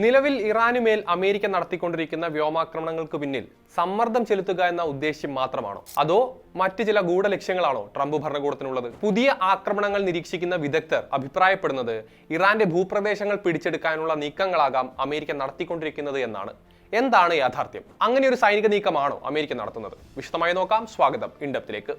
നിലവിൽ ഇറാനുമേൽ അമേരിക്ക നടത്തിക്കൊണ്ടിരിക്കുന്ന വ്യോമാക്രമണങ്ങൾക്ക് പിന്നിൽ സമ്മർദ്ദം ചെലുത്തുക എന്ന ഉദ്ദേശ്യം മാത്രമാണോ, അതോ മറ്റു ചില ഗൂഢലക്ഷ്യങ്ങളാണോ ട്രംപ് ഭരണകൂടത്തിനുള്ളത്? പുതിയ ആക്രമണങ്ങൾ നിരീക്ഷിക്കുന്ന വിദഗ്ധർ അഭിപ്രായപ്പെടുന്നത് ഇറാന്റെ ഭൂപ്രദേശങ്ങൾ പിടിച്ചെടുക്കാനുള്ള നീക്കങ്ങളാകാം അമേരിക്ക നടത്തിക്കൊണ്ടിരിക്കുന്നത് എന്നാണ്. എന്താണ് യാഥാർത്ഥ്യം? അങ്ങനെ ഒരു സൈനിക നീക്കമാണോ അമേരിക്ക നടത്തുന്നത്? വിശദമായി നോക്കാം. സ്വാഗതം ഇൻഡെപ്തിലേക്ക്.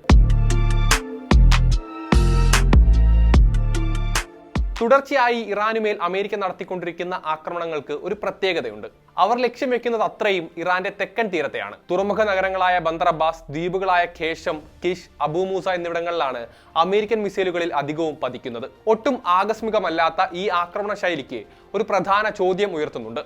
തുടർച്ചയായി ഇറാനുമേൽ അമേരിക്ക നടത്തിക്കൊണ്ടിരിക്കുന്ന ആക്രമണങ്ങൾക്ക് ഒരു പ്രത്യേകതയുണ്ട്. അവർ ലക്ഷ്യം വെക്കുന്നത് അത്രയും ഇറാന്റെ തെക്കൻ തീരത്തെയാണ്. തുറമുഖ നഗരങ്ങളായ ബന്ദർ അബ്ബാസ്, ദ്വീപുകളായ ഖേഷം, കിഷ്, അബു മൂസ എന്നിവിടങ്ങളിലാണ് അമേരിക്കൻ മിസൈലുകളിൽ അധികവും പതിക്കുന്നത്. ഒട്ടും ആകസ്മികമല്ലാത്ത ഈ ആക്രമണ ശൈലിക്ക് ഒരു പ്രധാന ചോദ്യം ഉയർത്തുന്നുണ്ട്.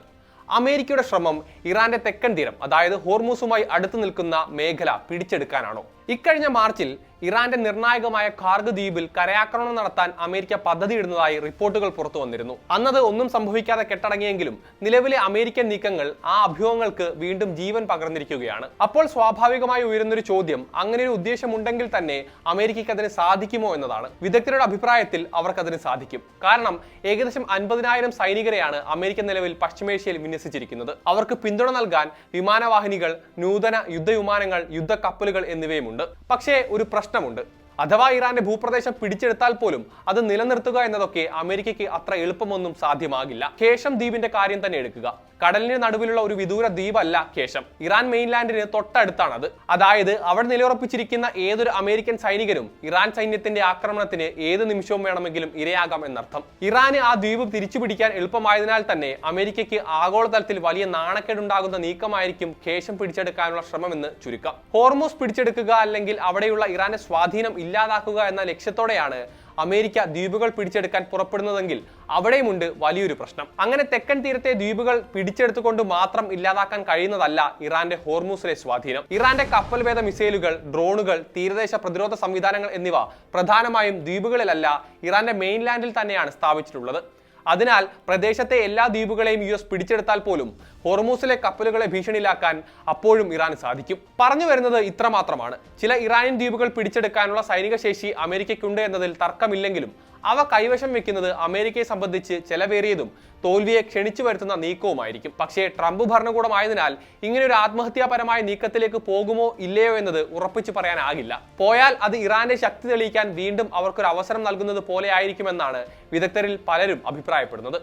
അമേരിക്കയുടെ ശ്രമം ഇറാന്റെ തെക്കൻ തീരം, അതായത് ഹോർമൂസുമായി അടുത്തു നിൽക്കുന്ന മേഖല പിടിച്ചെടുക്കാനാണോ? ഇക്കഴിഞ്ഞ മാർച്ചിൽ ഇറാന്റെ നിർണായകമായ കാർഗ് ദ്വീപിൽ കരയാക്രമണം നടത്താൻ അമേരിക്ക പദ്ധതിയിടുന്നതായി റിപ്പോർട്ടുകൾ പുറത്തു വന്നിരുന്നു. അന്നത് ഒന്നും സംഭവിക്കാതെ കെട്ടടങ്ങിയെങ്കിലും നിലവിലെ അമേരിക്കൻ നീക്കങ്ങൾ ആ അഭ്യൂഹങ്ങൾക്ക് വീണ്ടും ജീവൻ പകർന്നിരിക്കുകയാണ്. അപ്പോൾ സ്വാഭാവികമായി ഉയരുന്നൊരു ചോദ്യം, അങ്ങനെ ഒരു ഉദ്ദേശമുണ്ടെങ്കിൽ തന്നെ അമേരിക്കയ്ക്ക് അതിന് സാധിക്കുമോ എന്നതാണ്. വിദഗ്ധരുടെ അഭിപ്രായത്തിൽ അവർക്കതിന് സാധിക്കും. കാരണം ഏകദേശം 50,000 സൈനികരെയാണ് അമേരിക്ക നിലവിൽ പശ്ചിമേഷ്യയിൽ വിന്യസിച്ചിരിക്കുന്നത്. അവർക്ക് പിന്തുണ നൽകാൻ വിമാനവാഹിനികൾ, നൂതന യുദ്ധവിമാനങ്ങൾ, യുദ്ധക്കപ്പലുകൾ എന്നിവയുമുണ്ട്. പക്ഷേ ഒരു പ്രശ്നമുണ്ട്. അഥവാ ഇറാന്റെ ഭൂപ്രദേശം പിടിച്ചെടുത്താൽ പോലും അത് നിലനിർത്തുക എന്നതൊക്കെ അമേരിക്കയ്ക്ക് അത്ര എളുപ്പമൊന്നും സാധ്യമാകില്ല. ഖേഷം ദ്വീപിന്റെ കാര്യം തന്നെ എടുക്കുക. കടലിന് നടുവിലുള്ള ഒരു വിദൂര ദ്വീപല്ല ഖേഷം. ഇറാൻ മെയിൻലാൻഡിന് തൊട്ടടുത്താണത്. അതായത് അവിടെ നിലയുറപ്പിച്ചിരിക്കുന്ന ഏതൊരു അമേരിക്കൻ സൈനികനും ഇറാൻ സൈന്യത്തിന്റെ ആക്രമണത്തിന് ഏത് നിമിഷവും വേണമെങ്കിലും ഇരയാകാം എന്നർത്ഥം. ഇറാന് ആ ദ്വീപ് തിരിച്ചുപിടിക്കാൻ എളുപ്പമായതിനാൽ തന്നെ അമേരിക്കയ്ക്ക് ആഗോളതലത്തിൽ വലിയ നാണക്കേടുണ്ടാകുന്ന നീക്കമായിരിക്കും ഖേഷം പിടിച്ചെടുക്കാനുള്ള ശ്രമമെന്ന് ചുരുക്കം. ഹോർമൂസ് പിടിച്ചെടുക്കുക അല്ലെങ്കിൽ അവിടെയുള്ള ഇറാന്റെ സ്വാധീനം ഇല്ലാതാക്കുക എന്ന ലക്ഷ്യത്തോടെയാണ് അമേരിക്ക ദ്വീപുകൾ പിടിച്ചെടുക്കാൻ പുറപ്പെടുന്നതെങ്കിൽ അവിടെയുമുണ്ട് വലിയൊരു പ്രശ്നം. അങ്ങനെ തെക്കൻ തീരത്തെ ദ്വീപുകൾ പിടിച്ചെടുത്തുകൊണ്ട് മാത്രം ഇല്ലാതാക്കാൻ കഴിയുന്നതല്ല ഇറാന്റെ ഹോർമൂസിലെ സ്വാധീനം. ഇറാന്റെ കപ്പൽവേധ മിസൈലുകൾ, ഡ്രോണുകൾ, തീരദേശ പ്രതിരോധ സംവിധാനങ്ങൾ എന്നിവ പ്രധാനമായും ദ്വീപുകളിലല്ല ഇറാന്റെ മെയിൻലാൻഡിൽ തന്നെയാണ് സ്ഥാപിച്ചിട്ടുള്ളത്. അതിനാൽ പ്രദേശത്തെ എല്ലാ ദ്വീപുകളെയും US പിടിച്ചെടുത്താൽ പോലും ഹോർമൂസിലെ കപ്പലുകളെ ഭീഷണിയിലാക്കാൻ അപ്പോഴും ഇറാന് സാധിക്കും. പറഞ്ഞു വരുന്നത് ഇത്ര മാത്രമാണ്. ചില ഇറാനിയൻ ദ്വീപുകൾ പിടിച്ചെടുക്കാനുള്ള സൈനിക ശേഷി അമേരിക്കയ്ക്കുണ്ട് എന്നതിൽ തർക്കമില്ലെങ്കിലും അവ കൈവശം വെക്കുന്നത് അമേരിക്കയെ സംബന്ധിച്ച് ചെലവേറിയതും തോൽവിയെ ക്ഷണിച്ചു വരുത്തുന്ന നീക്കവുമായിരിക്കും. പക്ഷേ ട്രംപ് ഭരണകൂടമായതിനാൽ ഇങ്ങനെ ഒരു ആത്മഹത്യാപരമായ നീക്കത്തിലേക്ക് പോകുമോ ഇല്ലയോ എന്നത് ഉറപ്പിച്ചു പറയാനാകില്ല. പോയാൽ അത് ഇറാന്റെ ശക്തി തെളിയിക്കാൻ വീണ്ടും അവർക്കൊരു അവസരം നൽകുന്നത് പോലെ ആയിരിക്കുമെന്നാണ് വിദഗ്ധരിൽ പലരും അഭിപ്രായപ്പെടുന്നത്.